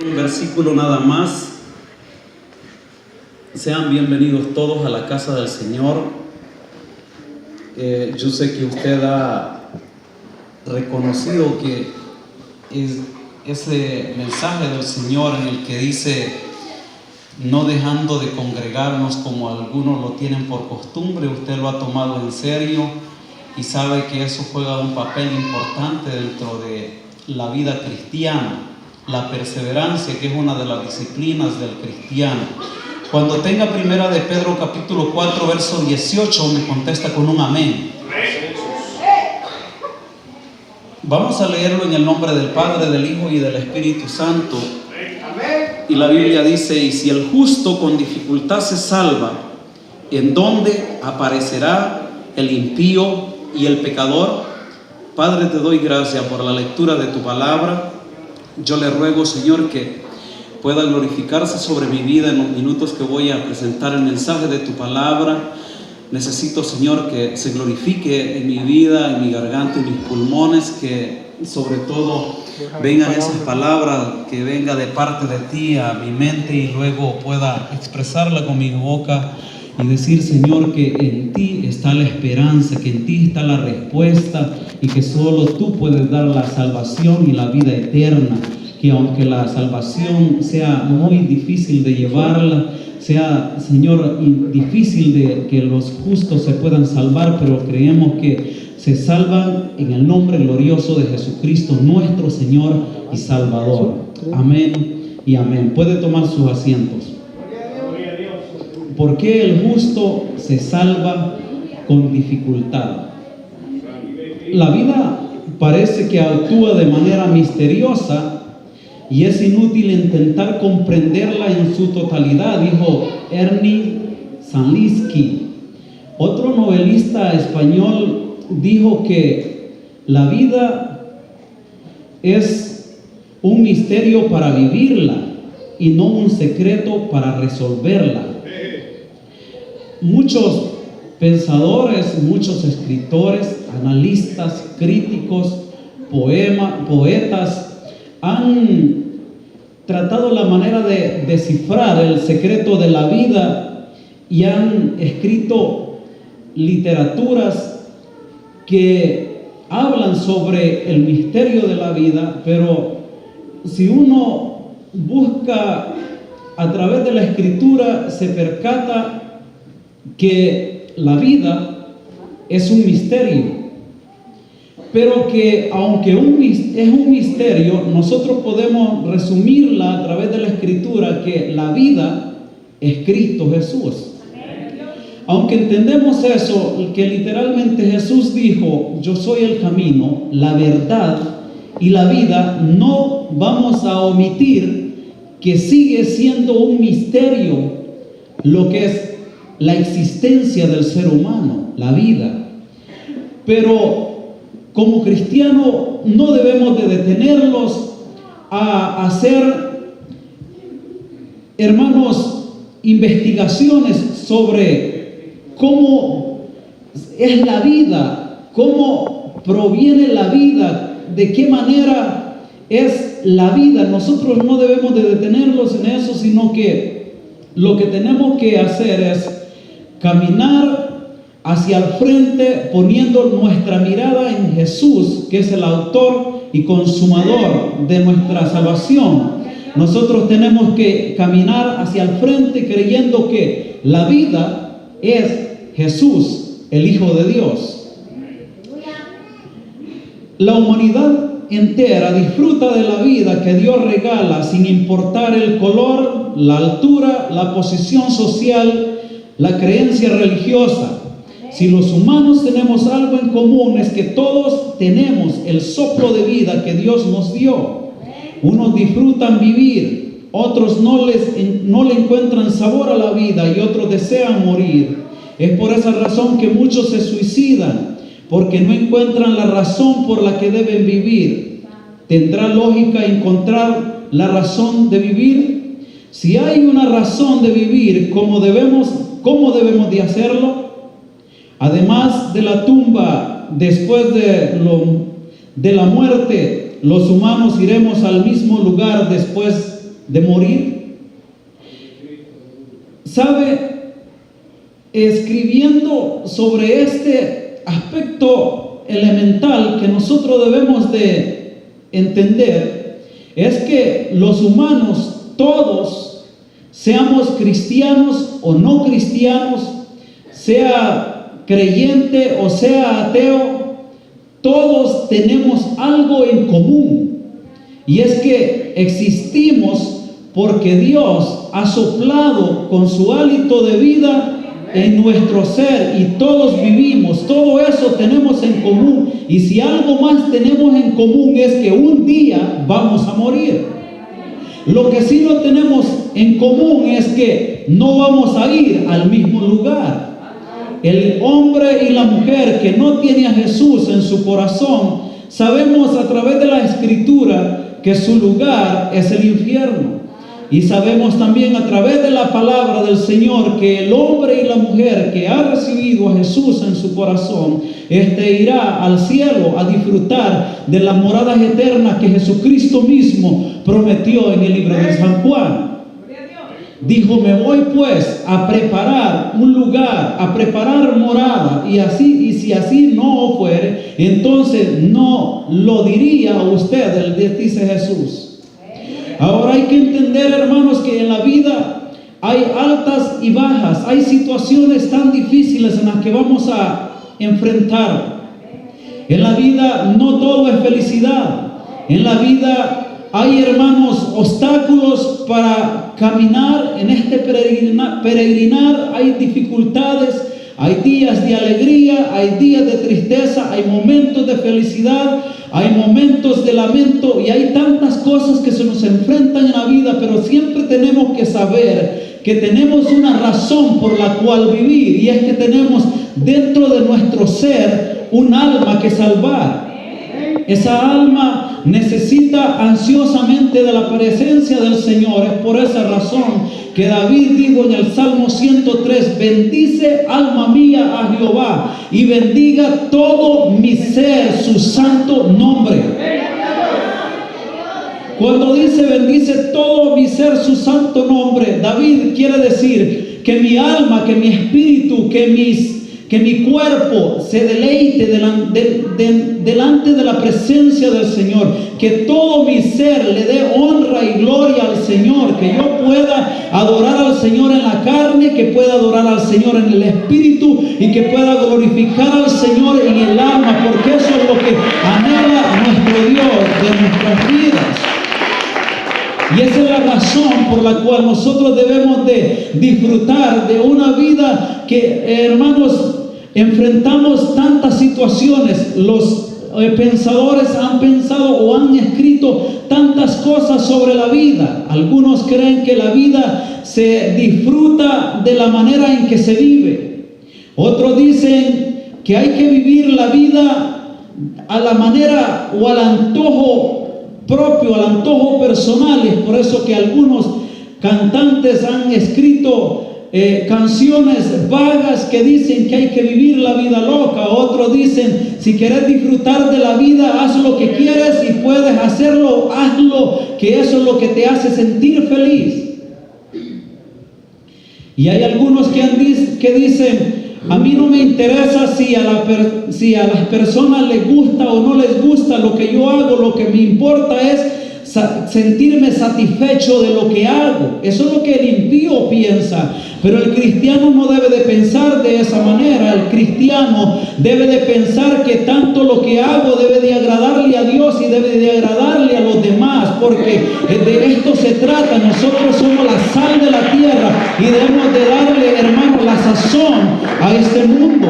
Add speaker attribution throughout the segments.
Speaker 1: Un versículo nada más. Sean bienvenidos todos a la casa del Señor. Yo sé que usted ha reconocido que es ese mensaje del Señor en el que dice: no dejando de congregarnos como algunos lo tienen por costumbre. Usted lo ha tomado en serio y sabe que eso juega un papel importante dentro de la vida cristiana. La perseverancia, que es una de las disciplinas del cristiano. Cuando tenga primera de Pedro capítulo 4 verso 18, me contesta con un amén. Vamos a leerlo en el nombre del Padre, del Hijo y del Espíritu Santo. Y la Biblia dice: y si el justo con dificultad se salva, ¿en dónde aparecerá el impío y el pecador? Padre, te doy gracias por la lectura de tu palabra. Yo le ruego, Señor, que pueda glorificarse sobre mi vida en los minutos que voy a presentar el mensaje de tu palabra. Necesito, Señor, que se glorifique en mi vida, en mi garganta, en mis pulmones, que sobre todo vengan esas palabras, que venga de parte de ti a mi mente y luego pueda expresarla con mi boca y decir, Señor, que en ti está la esperanza, que en ti está la respuesta y que solo tú puedes dar la salvación y la vida eterna. Que aunque la salvación sea muy difícil de llevarla, sea, Señor, difícil de que los justos se puedan salvar, pero creemos que se salvan en el nombre glorioso de Jesucristo, nuestro Señor y Salvador. Amén y amén. Puede tomar sus asientos. ¿Por qué el justo se salva con dificultad? La vida parece que actúa de manera misteriosa y es inútil intentar comprenderla en su totalidad, dijo Ernie Sanlinsky. Otro novelista español dijo que la vida es un misterio para vivirla y no un secreto para resolverla. Muchos pensadores, muchos escritores, analistas, críticos, poetas han tratado la manera de descifrar el secreto de la vida y han escrito literaturas que hablan sobre el misterio de la vida, pero si uno busca a través de la escritura se percata que la vida es un misterio, pero que aunque es un misterio, nosotros podemos resumirla a través de la escritura, que la vida es Cristo Jesús. Aunque entendemos eso, que literalmente Jesús dijo: yo soy el camino, la verdad y la vida, no vamos a omitir que sigue siendo un misterio lo que es la existencia del ser humano, la vida. Pero como cristianos no debemos de detenerlos a hacer, hermanos, investigaciones sobre cómo es la vida, cómo proviene la vida, de qué manera es la vida. Nosotros no debemos de detenerlos en eso, sino que lo que tenemos que hacer es caminar hacia el frente poniendo nuestra mirada en Jesús, que es el autor y consumador de nuestra salvación. Nosotros tenemos que caminar hacia el frente creyendo que la vida es Jesús, el Hijo de Dios. La humanidad entera disfruta de la vida que Dios regala sin importar el color, la altura, la posición social, la creencia religiosa. Si los humanos tenemos algo en común, es que todos tenemos el soplo de vida que Dios nos dio. Unos disfrutan vivir, otros no le encuentran sabor a la vida y otros desean morir. Es por esa razón que muchos se suicidan, porque no encuentran la razón por la que deben vivir. ¿Tendrá lógica encontrar la razón de vivir? Si hay una razón de vivir, ¿cómo debemos de hacerlo? Además de la tumba, después de la muerte, los humanos iremos al mismo lugar después de morir. ¿Sabe? Escribiendo sobre este aspecto elemental que nosotros debemos de entender, es que los humanos, todos, seamos cristianos o no cristianos, sea creyente o sea ateo, todos tenemos algo en común, y es que existimos porque Dios ha soplado con su hálito de vida en nuestro ser, y todos vivimos, todo eso tenemos en común. Y si algo más tenemos en común es que un día vamos a morir. Lo que sí no tenemos en común es que no vamos a ir al mismo lugar. El hombre y la mujer que no tiene a Jesús en su corazón, sabemos a través de la Escritura que su lugar es el infierno. Y sabemos también a través de la palabra del Señor que el hombre y la mujer que ha recibido a Jesús en su corazón, irá al cielo a disfrutar de las moradas eternas que Jesucristo mismo prometió en el libro de San Juan. Dijo: me voy pues a preparar un lugar, a preparar morada, y si así no fuere, entonces no lo diría a usted, dice Jesús. Ahora hay que entender, hermanos, que en la vida hay altas y bajas, hay situaciones tan difíciles en las que vamos a enfrentar. En la vida no todo es felicidad. En la vida hay, hermanos, obstáculos para caminar en este peregrinar, hay dificultades, hay días de alegría, hay días de tristeza, hay momentos de felicidad, hay momentos de lamento, y hay tantas cosas que se nos enfrentan en la vida, pero siempre tenemos que saber que tenemos una razón por la cual vivir, y es que tenemos dentro de nuestro ser un alma que salvar. Esa alma necesita ansiosamente de la presencia del Señor. Es por esa razón que David dijo en el Salmo 103: bendice alma mía a Jehová, y bendiga todo mi ser su santo nombre. Cuando dice bendice todo mi ser su santo nombre, David quiere decir que mi alma, que mi espíritu, que mi cuerpo se deleite delante de la presencia del Señor, que todo mi ser le dé honra y gloria al Señor, que yo pueda adorar al Señor en la carne, que pueda adorar al Señor en el espíritu, y que pueda glorificar al Señor en el alma, porque eso es lo que anhela nuestro Dios de nuestras vidas. Y esa es la razón por la cual nosotros debemos de disfrutar de una vida que, hermanos, enfrentamos tantas situaciones. Los pensadores han pensado o han escrito tantas cosas sobre la vida. Algunos creen que la vida se disfruta de la manera en que se vive. Otros dicen que hay que vivir la vida a la manera o al antojo propio, al antojo personal. Es por eso que algunos cantantes han escrito canciones vagas que dicen que hay que vivir la vida loca. Otros dicen: si quieres disfrutar de la vida, haz lo que quieres, y puedes hacerlo, hazlo, que eso es lo que te hace sentir feliz. Y hay algunos que dicen: a mí no me interesa si a las personas les gusta o no les gusta lo que yo hago, lo que me importa es sentirme satisfecho de lo que hago. Eso es lo que el impío piensa. Pero el cristiano no debe de pensar de esa manera. El cristiano debe de pensar que tanto lo que hago debe de agradarle a Dios y debe de agradarle a los demás, porque de esto se trata. Nosotros somos la sal de la tierra y debemos de darle, hermanos, la sazón a este mundo.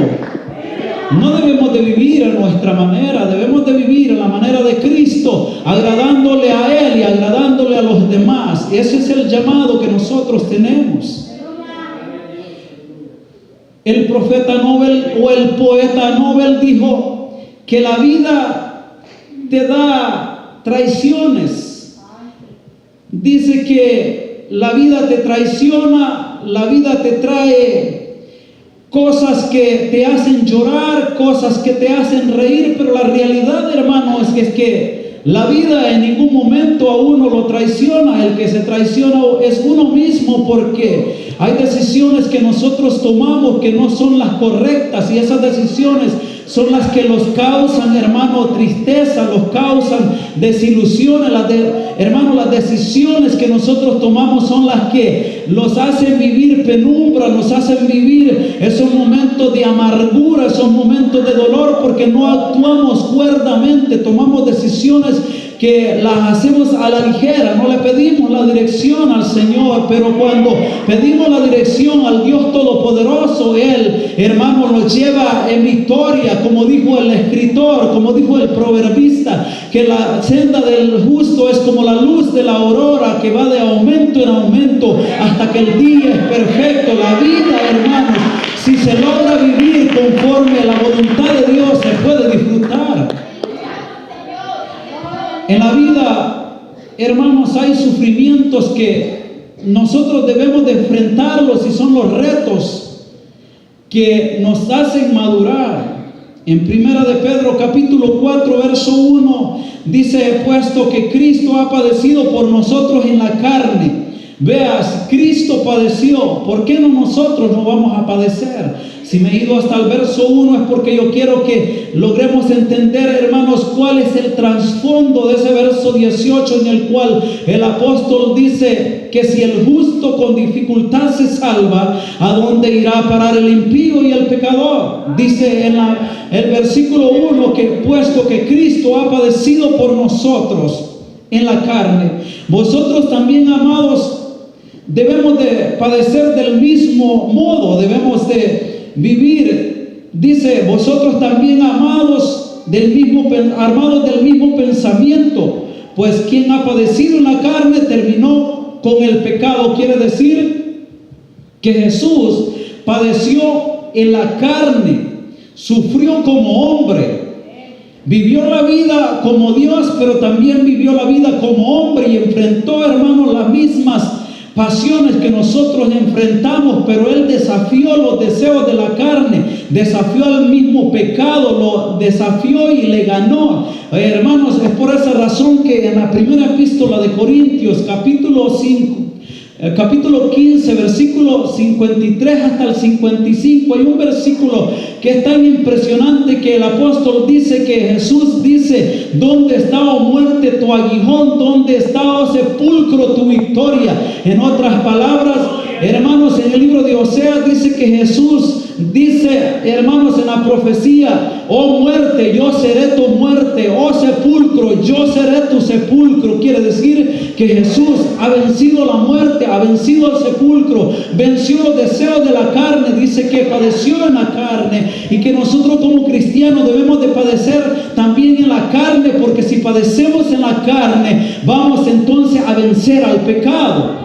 Speaker 1: No debemos de vivir a nuestra manera, debemos de vivir a la manera de Cristo, agradándole a Él y agradándole a los demás. Ese es el llamado que nosotros tenemos. El profeta Nobel o el poeta Nobel dijo que la vida te da traiciones. Dice que la vida te traiciona, la vida te trae cosas que te hacen llorar, cosas que te hacen reír, pero la realidad, hermano, es que la vida en ningún momento a uno lo traiciona. El que se traiciona es uno mismo, porque hay decisiones que nosotros tomamos que no son las correctas, y esas decisiones son las que los causan, hermano, tristeza, los causan desilusiones. Hermano, las decisiones que nosotros tomamos son las que los hacen vivir penumbra, nos hacen vivir esos momentos de amargura, esos momentos de dolor, porque no actuamos cuerdamente, tomamos decisiones que las hacemos a la ligera, no le pedimos la dirección al Señor. Pero cuando pedimos la dirección al Dios Todopoderoso, Él, hermano, nos lleva en victoria, como dijo el escritor, como dijo el proverbista, que la senda del justo es como la luz de la aurora, que va de aumento en aumento hasta que el día es perfecto. La vida, hermanos, si se logra vivir conforme a la voluntad de Dios, se puede disfrutar. En la vida, hermanos, hay sufrimientos que nosotros debemos de enfrentarlos, y son los retos que nos hacen madurar. En 1 de Pedro capítulo 4 verso 1 dice: puesto que Cristo ha padecido por nosotros en la carne. Veas, Cristo padeció, ¿por qué no nosotros no vamos a padecer? Si me he ido hasta el verso 1 es porque yo quiero que logremos entender, hermanos, cuál es el trasfondo de ese verso 18, en el cual el apóstol dice que si el justo con dificultad se salva, ¿a dónde irá a parar el impío y el pecador? Dice en el versículo 1 que puesto que Cristo ha padecido por nosotros en la carne, vosotros también, amados, debemos de padecer del mismo modo, debemos de vivir. Dice: vosotros también, armados del mismo pensamiento, pues quien ha padecido en la carne terminó con el pecado. Quiere decir que Jesús padeció en la carne, sufrió como hombre, vivió la vida como Dios, pero también vivió la vida como hombre, y enfrentó, hermanos, las mismas pasiones que nosotros enfrentamos. Pero Él desafió los deseos de la carne, desafió al mismo pecado, lo desafió y le ganó. Hermanos, es por esa razón que en la primera epístola de Corintios, capítulo 15, versículo 53 hasta el 55, hay un versículo que es tan impresionante, que el apóstol dice que Jesús dice: ¿dónde está, oh muerte, tu aguijón? ¿Dónde está, oh sepulcro, tu victoria? En otras palabras, hermanos, en el libro de Oseas dice que Jesús dice, hermanos, en la profecía: oh muerte, yo seré tu muerte; oh sepulcro, yo seré tu sepulcro. Quiere decir que Jesús ha vencido la muerte, ha vencido el sepulcro, venció los deseos de la carne. Dice que padeció en la carne, y que nosotros como cristianos debemos de padecer también en la carne, porque si padecemos en la carne, vamos entonces a vencer al pecado.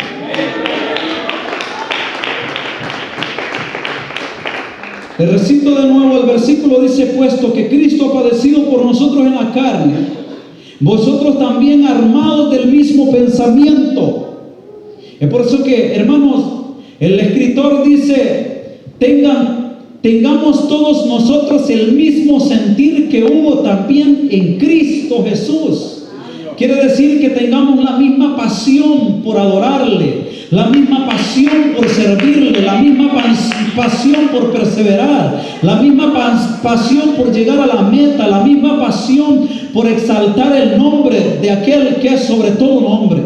Speaker 1: Le recito de nuevo el versículo. Dice: puesto que Cristo ha padecido por nosotros en la carne, vosotros también, armados del mismo pensamiento. Es por eso que, hermanos, el escritor dice: tengamos todos nosotros el mismo sentir que hubo también en Cristo Jesús. Quiere decir que tengamos la misma pasión por adorarle, la misma pasión por servirle, la misma pasión por perseverar, la misma pasión por llegar a la meta, la misma pasión por exaltar el nombre de aquel que es sobre todo nombre.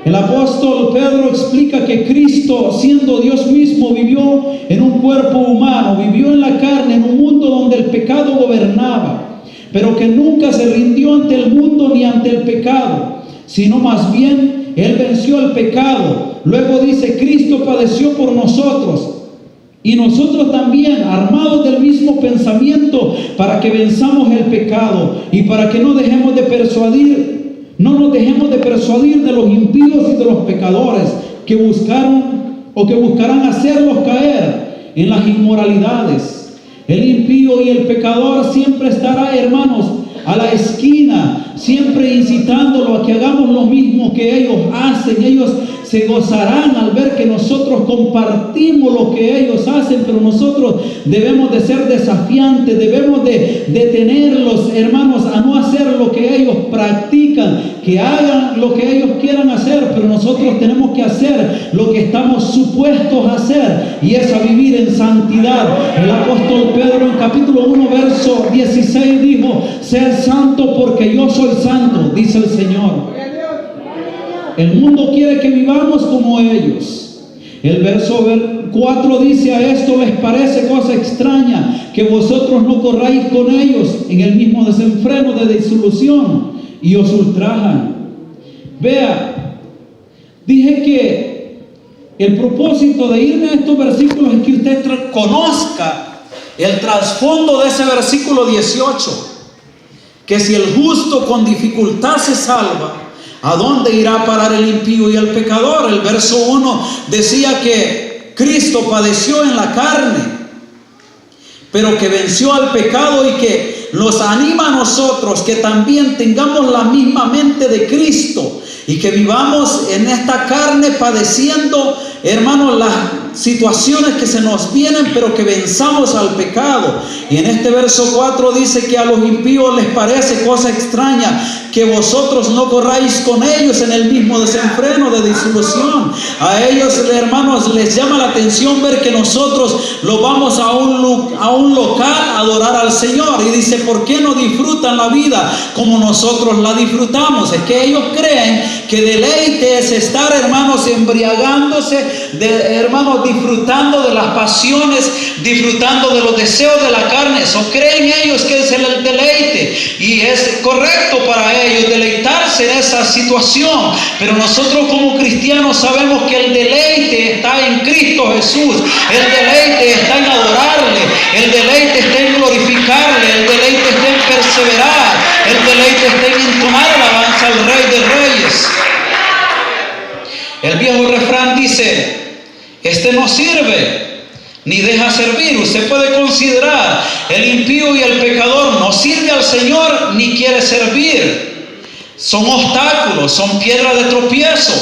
Speaker 1: El apóstol Pedro explica que Cristo, siendo Dios mismo, vivió en un cuerpo humano, vivió en la carne, en un mundo donde el pecado gobernaba, pero que nunca se rindió ante el mundo ni ante el pecado, sino más bien Él venció el pecado. Luego dice: Cristo padeció por nosotros, y nosotros también, armados del mismo pensamiento, para que venzamos el pecado y para que no nos dejemos de persuadir de los impíos y de los pecadores que buscarán hacerlos caer en las inmoralidades. El impío y el pecador siempre estará, hermanos, a la esquina, siempre incitándolo a que hagamos lo mismo que ellos hacen. Ellos se gozarán al ver que nosotros compartimos lo que ellos hacen, pero nosotros debemos de ser desafiantes, debemos de detenerlos, hermanos, a no hacer lo que ellos practican, que hagan lo que ellos quieran hacer, pero nosotros tenemos que hacer lo que estamos supuestos a hacer, y es a vivir en santidad. El apóstol Pedro en capítulo 1 verso 16 dijo: sed santo porque yo soy santo, dice el Señor. El mundo quiere que vivamos como ellos. El verso 4 dice: a esto les parece cosa extraña que vosotros no corráis con ellos en el mismo desenfreno de disolución y os ultrajan. Vea, dije que el propósito de irme a estos versículos es que usted conozca el trasfondo de ese versículo 18, que si el justo con dificultad se salva, ¿a dónde irá a parar el impío y el pecador? El verso 1 decía que Cristo padeció en la carne, pero que venció al pecado, y que nos anima a nosotros que también tengamos la misma mente de Cristo y que vivamos en esta carne padeciendo, hermanos, las situaciones que se nos vienen, pero que venzamos al pecado. Y en este verso 4 dice que a los impíos les parece cosa extraña que vosotros no corráis con ellos en el mismo desenfreno de disolución. A ellos, hermanos, les llama la atención ver que nosotros lo vamos a un local a adorar al Señor, y dice: ¿por qué no disfrutan la vida como nosotros la disfrutamos? Es que ellos creen que deleite es estar, hermanos, embriagándose, hermanos, disfrutando de las pasiones, disfrutando de los deseos de la carne. Eso creen ellos que es el deleite, y es correcto para ellos deleitarse en esa situación, pero nosotros como cristianos sabemos que el deleite está en Cristo Jesús, el deleite está en adorarle, el deleite está en glorificarle, el deleite está en perseverar, el deleite está en entonar alabanza al Rey de Reyes. El viejo refrán dice: este no sirve ni deja servir. Usted puede considerar el impío y el pecador no sirve al Señor ni quiere servir. Son obstáculos, son piedras de tropiezo.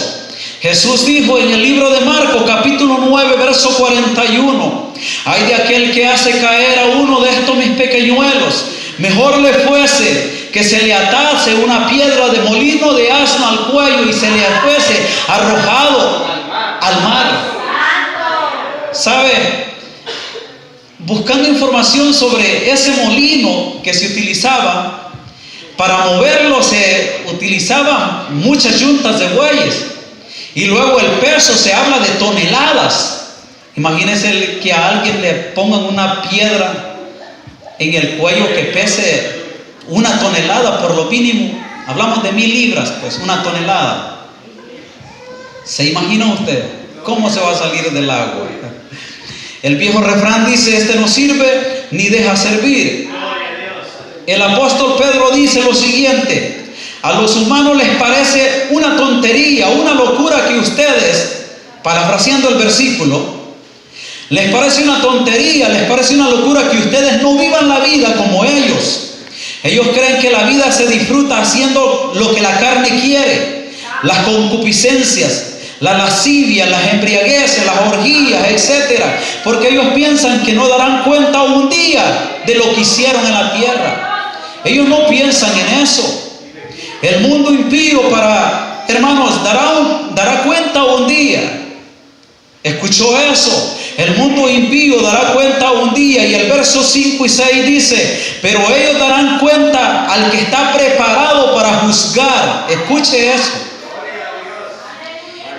Speaker 1: Jesús dijo en el libro de Marcos capítulo 9 verso 41: ay de aquel que hace caer a uno de estos mis pequeñuelos, mejor le fuese que se le atase una piedra de molino de asno al cuello y se le fuese arrojado al mar. ¿Sabe? Buscando información sobre ese molino que se utilizaba, para moverlo se utilizaban muchas yuntas de bueyes, y luego el peso se habla de toneladas. Imagínense que a alguien le pongan una piedra en el cuello que pese 1 tonelada por lo mínimo. Hablamos de 1000 libras, pues 1 tonelada. ¿Se imagina usted cómo se va a salir del agua? El viejo refrán dice: este no sirve ni deja servir. El apóstol Pedro dice lo siguiente: a los humanos les parece una tontería, una locura que ustedes, parafraseando el versículo, les parece una tontería, les parece una locura que ustedes no vivan la vida como ellos. Ellos creen que la vida se disfruta haciendo lo que la carne quiere, las concupiscencias, la lascivia, las embriagueces, las orgías, etc. Porque ellos piensan que no darán cuenta un día de lo que hicieron en la tierra. Ellos no piensan en eso. El mundo impío, hermanos, dará cuenta un día. ¿Escuchó eso? El mundo impío dará cuenta un día. Y el verso 5 y 6 dice: pero ellos darán cuenta al que está preparado para juzgar. Escuche eso.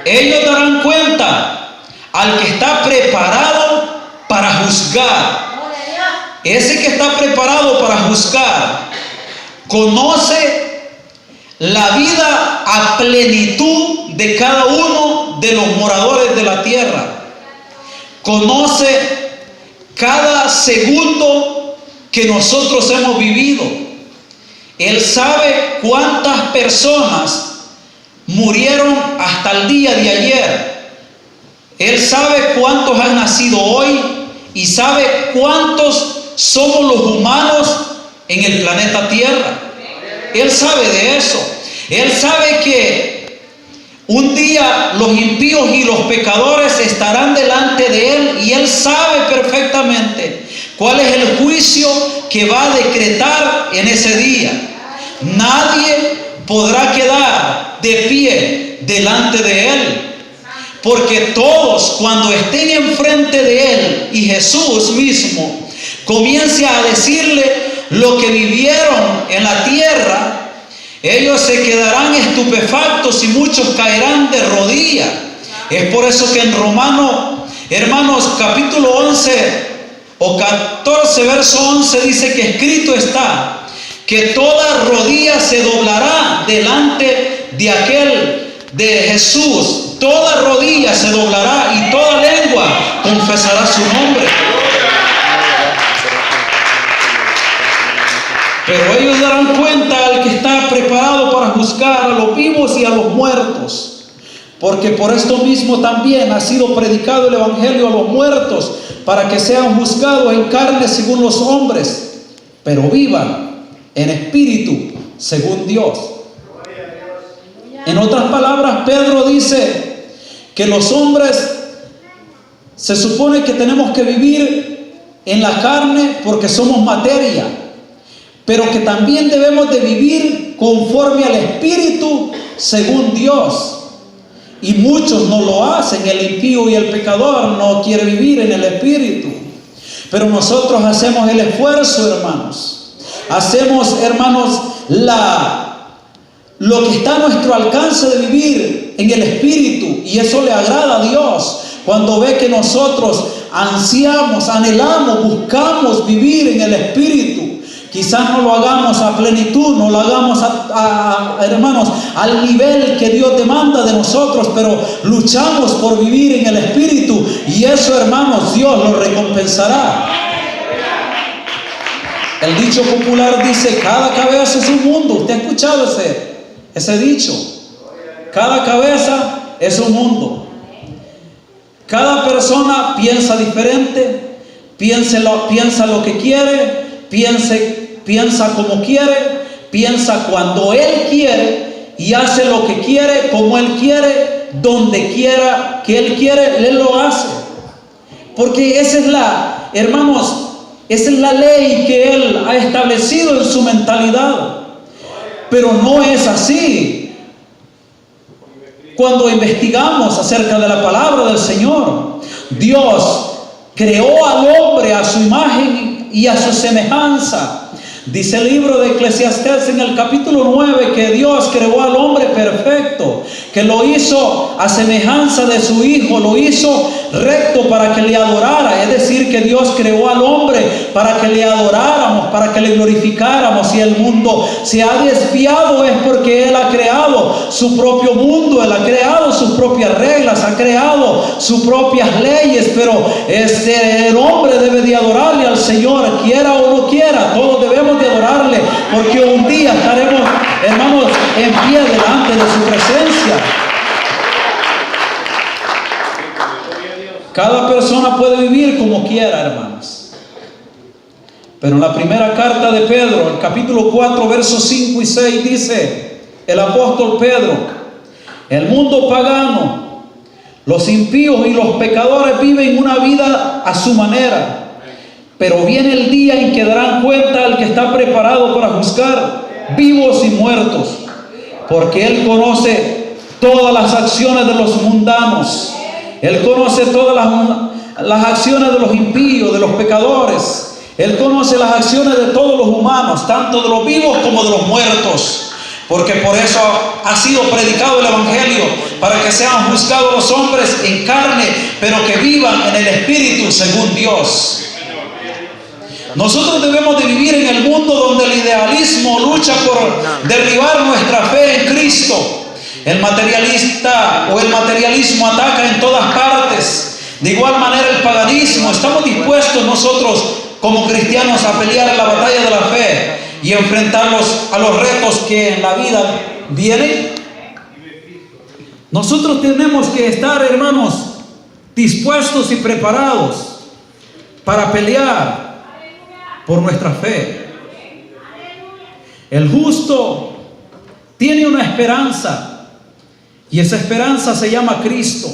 Speaker 1: Ellos darán cuenta al que está preparado para juzgar. Ese que está preparado para juzgar conoce la vida a plenitud de cada uno de los moradores de la tierra. Conoce cada segundo que nosotros hemos vivido. Él sabe cuántas personas murieron hasta el día de ayer. Él sabe cuántos han nacido hoy y sabe cuántos somos los humanos en el planeta Tierra. Él sabe de eso. Él sabe que un día los impíos y los pecadores estarán delante de Él, y Él sabe perfectamente cuál es el juicio que va a decretar en ese día. Nadie podrá quedar de pie delante de Él, porque todos, cuando estén enfrente de Él y Jesús mismo comience a decirle lo que vivieron en la tierra, ellos se quedarán estupefactos y muchos caerán de rodillas. Es por eso que en Romanos, hermanos, capítulo 11 o 14, verso 11, dice que escrito está que toda rodilla se doblará delante de aquel, de Jesús. Toda rodilla se doblará y toda lengua confesará su nombre. Pero ellos darán cuenta al que está preparado para juzgar a los vivos y a los muertos. Porque por esto mismo también ha sido predicado el Evangelio a los muertos, para que sean juzgados en carne según los hombres, pero vivan en espíritu según Dios. En otras palabras, Pedro dice que los hombres se supone que tenemos que vivir en la carne porque somos materia, pero que también debemos de vivir conforme al Espíritu según Dios. Y muchos no lo hacen. El impío y el pecador no quiere vivir en el Espíritu. Pero nosotros hacemos el esfuerzo, hermanos. Hacemos, hermanos, lo que está a nuestro alcance de vivir en el Espíritu. Y eso le agrada a Dios cuando ve que nosotros ansiamos, anhelamos, buscamos vivir en el Espíritu. Quizás no lo hagamos a plenitud, no lo hagamos hermanos, al nivel que Dios demanda de nosotros, pero luchamos por vivir en el Espíritu, y eso, hermanos, Dios lo recompensará. El dicho popular dice: cada cabeza es un mundo. ¿Usted ha escuchado ese dicho? Cada cabeza es un mundo. Cada persona piensa diferente, piensa lo que quiere, piensa como quiere, piensa cuando él quiere, y hace lo que quiere, como él quiere, donde quiera que él quiere, él lo hace. Porque esa es la ley que él ha establecido en su mentalidad. Pero no es así. Cuando investigamos acerca de la palabra del Señor, Dios creó al hombre a su imagen y a su semejanza. Dice el libro de Eclesiastés en el capítulo 9 que Dios creó al hombre perfecto, que lo hizo a semejanza de su Hijo, lo hizo recto para que le adorara. Es decir, que Dios creó al hombre para que le adoráramos, para que le glorificáramos. Y el mundo se ha desviado es porque Él ha creado su propio mundo, Él ha creado sus propias reglas, ha creado sus propias leyes, pero el hombre debe de adorarle al Señor, quiera o no quiera. Todos debemos de adorarle, porque un día estaremos, hermanos, en pie delante de su presencia. Cada persona puede vivir como quiera, hermanos. Pero en la primera carta de Pedro, el capítulo 4, versos 5 y 6, dice el apóstol Pedro: el mundo pagano, los impíos y los pecadores viven una vida a su manera. Pero viene el día en que darán cuenta al que está preparado para juzgar vivos y muertos, porque Él conoce todas las acciones de los mundanos. Él conoce todas las acciones de los impíos, de los pecadores. Él conoce las acciones de todos los humanos, tanto de los vivos como de los muertos. Porque por eso ha sido predicado el Evangelio, para que sean juzgados los hombres en carne, pero que vivan en el Espíritu según Dios. Nosotros debemos de vivir en el mundo donde el idealismo lucha por derribar nuestra fe en Cristo. El materialista o el materialismo ataca en todas partes. De igual manera el paganismo. Estamos dispuestos nosotros como cristianos a pelear en la batalla de la fe y enfrentarnos a los retos que en la vida vienen. Nosotros tenemos que estar, hermanos, dispuestos y preparados para pelear por nuestra fe. El justo tiene una esperanza, Y esa esperanza se llama Cristo.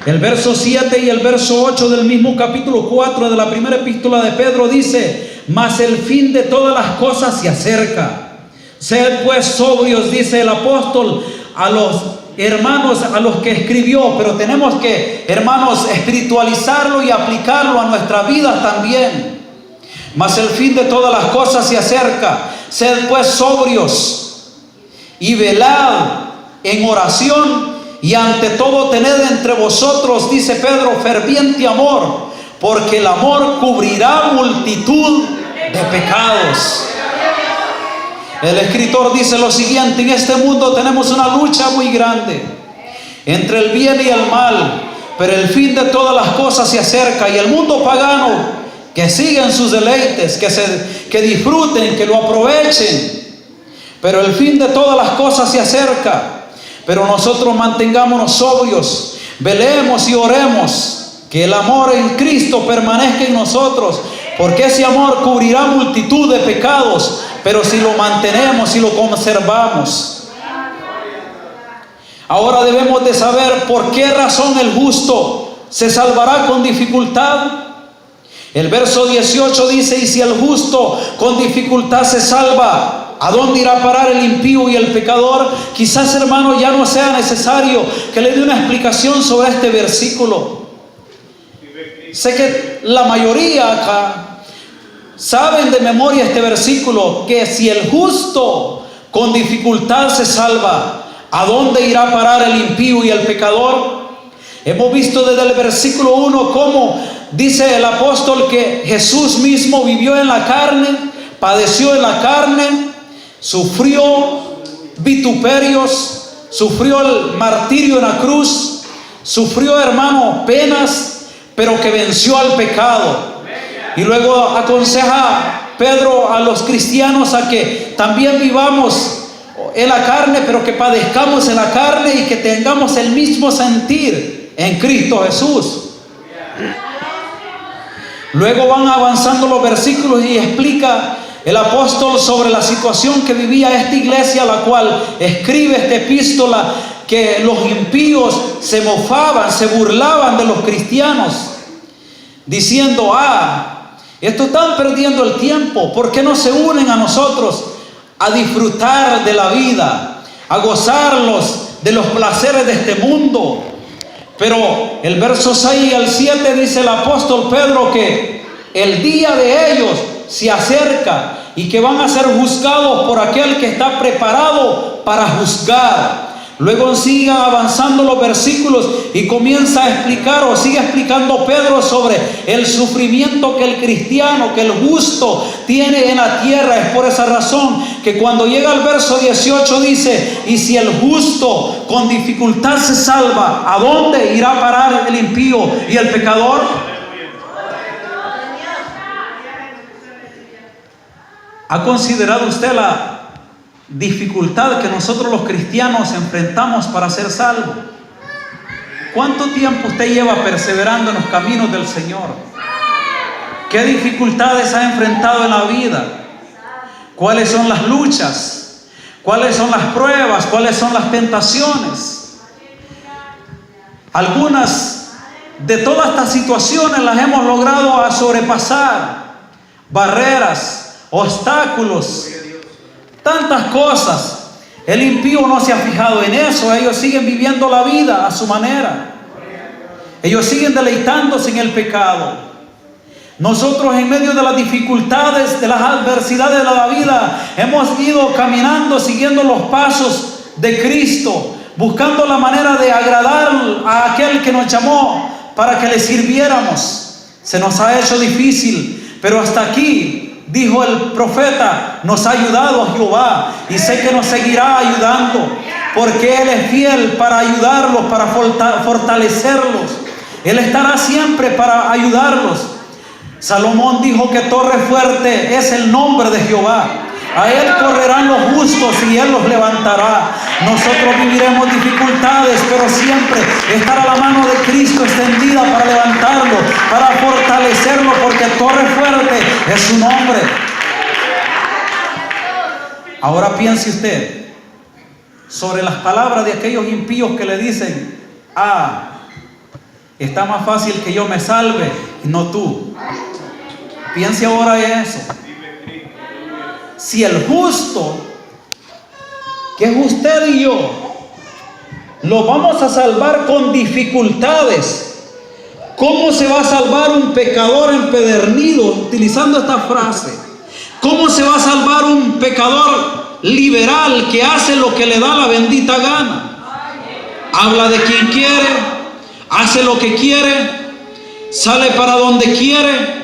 Speaker 1: El verso 7 y el verso 8 del mismo capítulo 4 de la primera epístola de Pedro dice: mas el fin de todas las cosas se acerca. Sed pues sobrios, dice el apóstol a los hermanos a los que escribió, pero tenemos que, hermanos, espiritualizarlo y aplicarlo a nuestra vida también. Mas el fin de todas las cosas se acerca. Sed pues sobrios y velad en oración, y ante todo tened entre vosotros, dice Pedro, ferviente amor, porque el amor cubrirá multitud de pecados. El escritor dice lo siguiente: en este mundo tenemos una lucha muy grande entre el bien y el mal, pero el fin de todas las cosas se acerca. Y el mundo pagano, que sigan sus deleites, que disfruten, que lo aprovechen, pero el fin de todas las cosas se acerca. Pero nosotros mantengámonos sobrios, velemos y oremos, que el amor en Cristo permanezca en nosotros, porque ese amor cubrirá multitud de pecados, pero si lo mantenemos, si lo conservamos. Ahora debemos de saber por qué razón el justo se salvará con dificultad. El verso 18 dice: y si el justo con dificultad se salva, ¿a dónde irá a parar el impío y el pecador? Quizás, hermano, ya no sea necesario que le dé una explicación sobre este versículo. Sé que la mayoría acá saben de memoria este versículo, que si el justo con dificultad se salva, ¿a dónde irá a parar el impío y el pecador? Hemos visto desde el versículo 1 cómo dice el apóstol que Jesús mismo vivió en la carne, padeció en la carne, sufrió vituperios, sufrió el martirio en la cruz, sufrió, hermano, penas, pero que venció al pecado. Y luego aconseja Pedro a los cristianos a que también vivamos en la carne, pero que padezcamos en la carne y que tengamos el mismo sentir en Cristo Jesús. Luego van avanzando los versículos y explica el apóstol sobre la situación que vivía esta iglesia, la cual escribe esta epístola, que los impíos se mofaban, se burlaban de los cristianos, diciendo: estos están perdiendo el tiempo, ¿por qué no se unen a nosotros a disfrutar de la vida, a gozarlos de los placeres de este mundo? Pero el verso 6 al 7 dice el apóstol Pedro que el día de ellos se acerca y que van a ser juzgados por aquel que está preparado para juzgar. Luego sigue avanzando los versículos y comienza a explicar, o sigue explicando Pedro sobre el sufrimiento que el cristiano, que el justo tiene en la tierra. Es por esa razón que cuando llega al verso 18 dice: y si el justo con dificultad se salva, ¿a dónde irá a parar el impío y el pecador? ¿Ha considerado usted la dificultad que nosotros los cristianos enfrentamos para ser salvos? ¿Cuánto tiempo usted lleva perseverando en los caminos del Señor? ¿Qué dificultades ha enfrentado en la vida? ¿Cuáles son las luchas? ¿Cuáles son las pruebas? ¿Cuáles son las tentaciones? Algunas de todas estas situaciones las hemos logrado sobrepasar. Barreras, obstáculos, tantas cosas. El impío no se ha fijado en eso. Ellos siguen viviendo la vida a su manera. Ellos siguen deleitándose en el pecado. Nosotros, en medio de las dificultades, de las adversidades de la vida, hemos ido caminando, siguiendo los pasos de Cristo, buscando la manera de agradar a aquel que nos llamó para que le sirviéramos. Se nos ha hecho difícil, pero hasta aquí, dijo el profeta, nos ha ayudado Jehová, y sé que nos seguirá ayudando, porque Él es fiel para ayudarlos, para fortalecerlos. Él estará siempre para ayudarlos. Salomón dijo que torre fuerte es el nombre de Jehová. A Él correrán los justos y Él los levantará. Nosotros viviremos dificultades, pero siempre estará la mano de Cristo extendida para levantarlo, para fortalecerlo, porque torre fuerte es su nombre. Ahora piense usted, sobre las palabras de aquellos impíos que le dicen: está más fácil que yo me salve, no tú. Piense ahora en eso. Si el justo, que es usted y yo, lo vamos a salvar con dificultades, ¿cómo se va a salvar un pecador empedernido? Utilizando esta frase, ¿cómo se va a salvar un pecador liberal que hace lo que le da la bendita gana? Habla de quien quiere, hace lo que quiere, sale para donde quiere.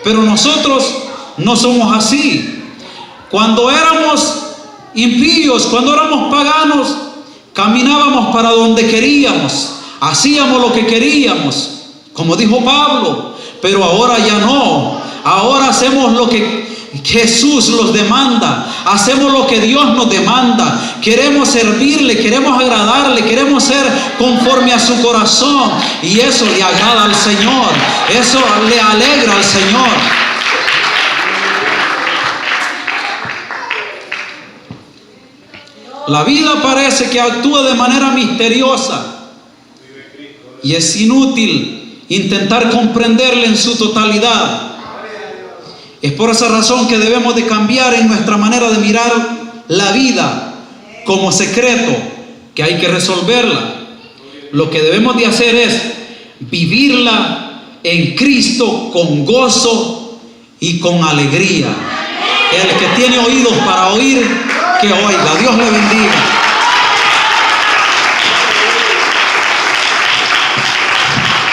Speaker 1: Pero nosotros no somos así. Cuando éramos impíos, cuando éramos paganos, caminábamos para donde queríamos, hacíamos lo que queríamos, como dijo Pablo. Pero ahora ya no. Ahora hacemos lo que Jesús nos demanda, hacemos lo que Dios nos demanda. Queremos servirle, queremos agradarle, queremos ser conforme a su corazón, y eso le agrada al Señor, eso le alegra al Señor. La vida parece que actúa de manera misteriosa y es inútil intentar comprenderla en su totalidad. Es por esa razón que debemos de cambiar en nuestra manera de mirar la vida como secreto, que hay que resolverla. Lo que debemos de hacer es vivirla en Cristo con gozo y con alegría. El que tiene oídos para oír, que oiga. Dios le bendiga.